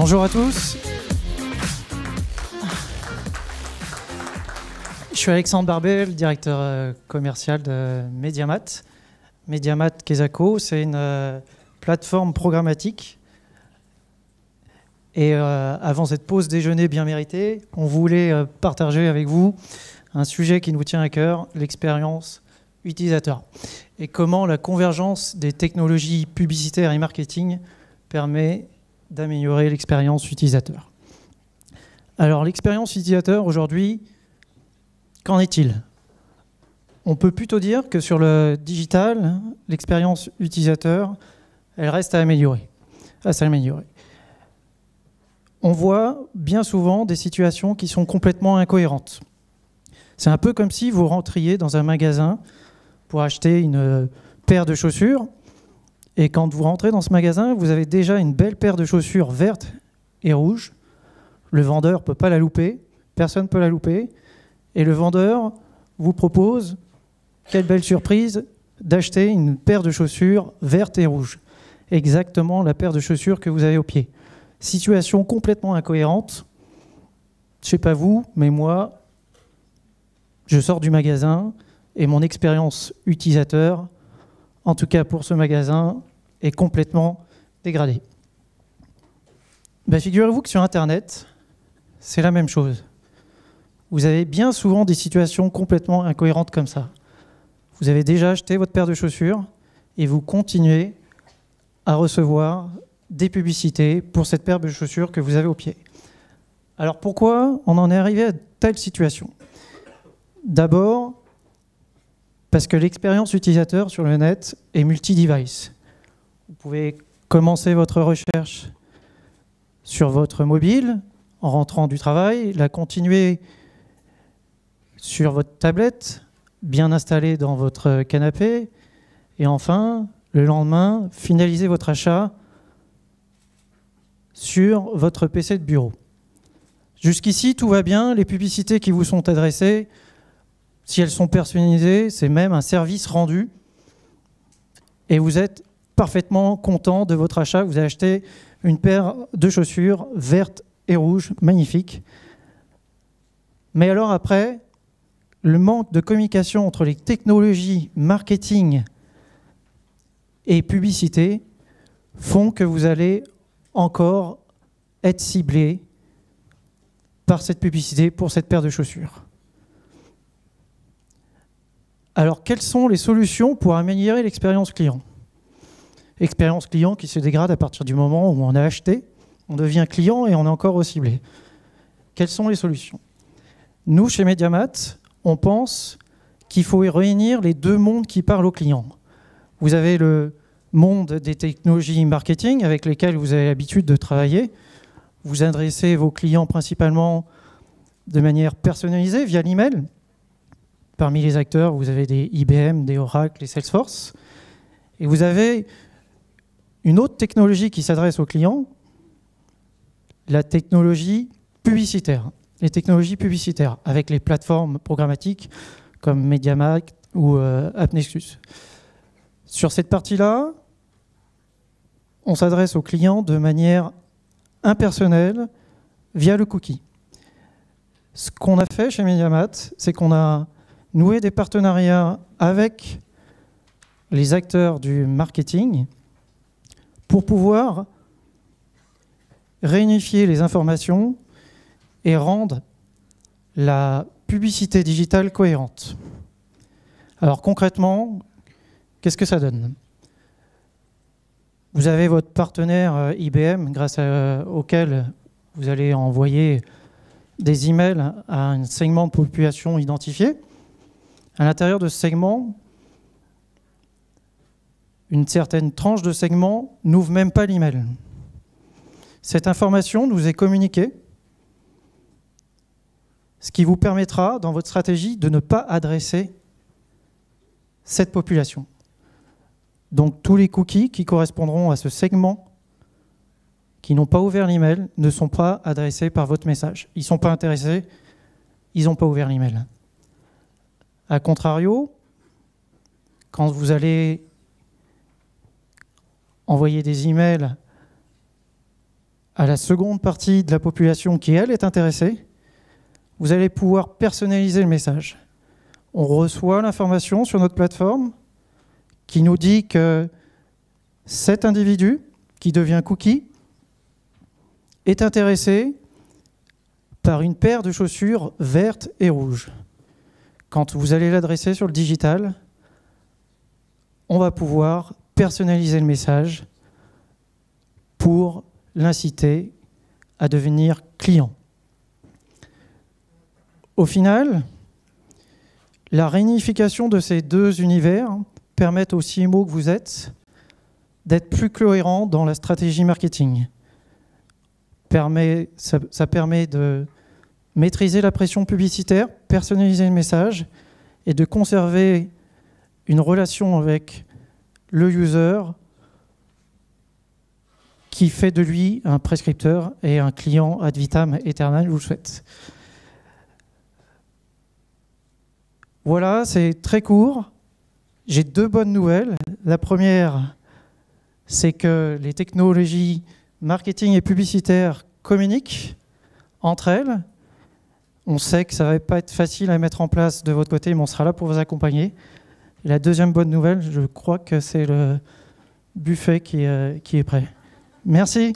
Bonjour à tous. Je suis Alexandre Barbet, le directeur commercial de Mediamat. Mediamat Quesaco, c'est une plateforme programmatique. Et avant cette pause déjeuner bien méritée, on voulait partager avec vous un sujet qui nous tient à cœur, l'expérience utilisateur. Et comment la convergence des technologies publicitaires et marketing permet d'améliorer l'expérience utilisateur. Alors, l'expérience utilisateur, aujourd'hui, qu'en est-il? On peut plutôt dire que sur le digital, l'expérience utilisateur, elle reste à améliorer, à s'améliorer. On voit bien souvent des situations qui sont complètement incohérentes. C'est un peu comme si vous rentriez dans un magasin pour acheter une paire de chaussures. Et quand vous rentrez dans ce magasin, vous avez déjà une belle paire de chaussures vertes et rouges. Le vendeur ne peut pas la louper, personne ne peut la louper. Et le vendeur vous propose, quelle belle surprise, d'acheter une paire de chaussures vertes et rouges. Exactement la paire de chaussures que vous avez au pied. Situation complètement incohérente. Je ne sais pas vous, mais moi, je sors du magasin et mon expérience utilisateur, en tout cas pour ce magasin, est complètement dégradée. Figurez-vous que sur Internet, c'est la même chose. Vous avez bien souvent des situations complètement incohérentes comme ça. Vous avez déjà acheté votre paire de chaussures et vous continuez à recevoir des publicités pour cette paire de chaussures que vous avez au pied. Alors pourquoi on en est arrivé à telle situation? D'abord, parce que l'expérience utilisateur sur le net est multi-device. Vous pouvez commencer votre recherche sur votre mobile en rentrant du travail, la continuer sur votre tablette, bien installée dans votre canapé, et enfin, le lendemain, finaliser votre achat sur votre PC de bureau. Jusqu'ici, tout va bien, les publicités qui vous sont adressées, si elles sont personnalisées, c'est même un service rendu et vous êtes parfaitement content de votre achat. Vous avez acheté une paire de chaussures vertes et rouges, magnifiques. Mais alors après, le manque de communication entre les technologies marketing et publicité font que vous allez encore être ciblé par cette publicité pour cette paire de chaussures. Alors, quelles sont les solutions pour améliorer l'expérience client? Expérience client qui se dégrade à partir du moment où on a acheté, on devient client et on est encore ciblé. Quelles sont les solutions? Nous, chez Mediamat, on pense qu'il faut réunir les deux mondes qui parlent aux clients. Vous avez le monde des technologies marketing avec lesquelles vous avez l'habitude de travailler. Vous adressez vos clients principalement de manière personnalisée via l'email. Parmi les acteurs, vous avez des IBM, des Oracle, des Salesforce. Et vous avez une autre technologie qui s'adresse aux clients, la technologie publicitaire. Les technologies publicitaires, avec les plateformes programmatiques comme Mediamat ou AppNexus. Sur cette partie-là, on s'adresse aux clients de manière impersonnelle via le cookie. Ce qu'on a fait chez Mediamat, c'est qu'on a nouer des partenariats avec les acteurs du marketing pour pouvoir réunifier les informations et rendre la publicité digitale cohérente. Alors concrètement, qu'est-ce que ça donne? Vous avez votre partenaire IBM grâce auquel vous allez envoyer des emails à un segment de population identifié. À l'intérieur de ce segment, une certaine tranche de segment n'ouvre même pas l'email. Cette information nous est communiquée, ce qui vous permettra, dans votre stratégie, de ne pas adresser cette population. Donc tous les cookies qui correspondront à ce segment, qui n'ont pas ouvert l'email, ne sont pas adressés par votre message. Ils ne sont pas intéressés, ils n'ont pas ouvert l'email. A contrario, quand vous allez envoyer des emails à la seconde partie de la population qui, elle, est intéressée, vous allez pouvoir personnaliser le message. On reçoit l'information sur notre plateforme qui nous dit que cet individu, qui devient cookie, est intéressé par une paire de chaussures vertes et rouges. Quand vous allez l'adresser sur le digital, on va pouvoir personnaliser le message pour l'inciter à devenir client. Au final, la réunification de ces deux univers permet aux CMO que vous êtes d'être plus cohérents dans la stratégie marketing. Ça permet de maîtriser la pression publicitaire, personnaliser le message et de conserver une relation avec le user qui fait de lui un prescripteur et un client ad vitam aeternam, je vous le souhaite. Voilà, c'est très court. J'ai deux bonnes nouvelles. La première, c'est que les technologies marketing et publicitaire communiquent entre elles. On sait que ça ne va pas être facile à mettre en place de votre côté, mais on sera là pour vous accompagner. Et la deuxième bonne nouvelle, je crois que c'est le buffet qui est prêt. Merci.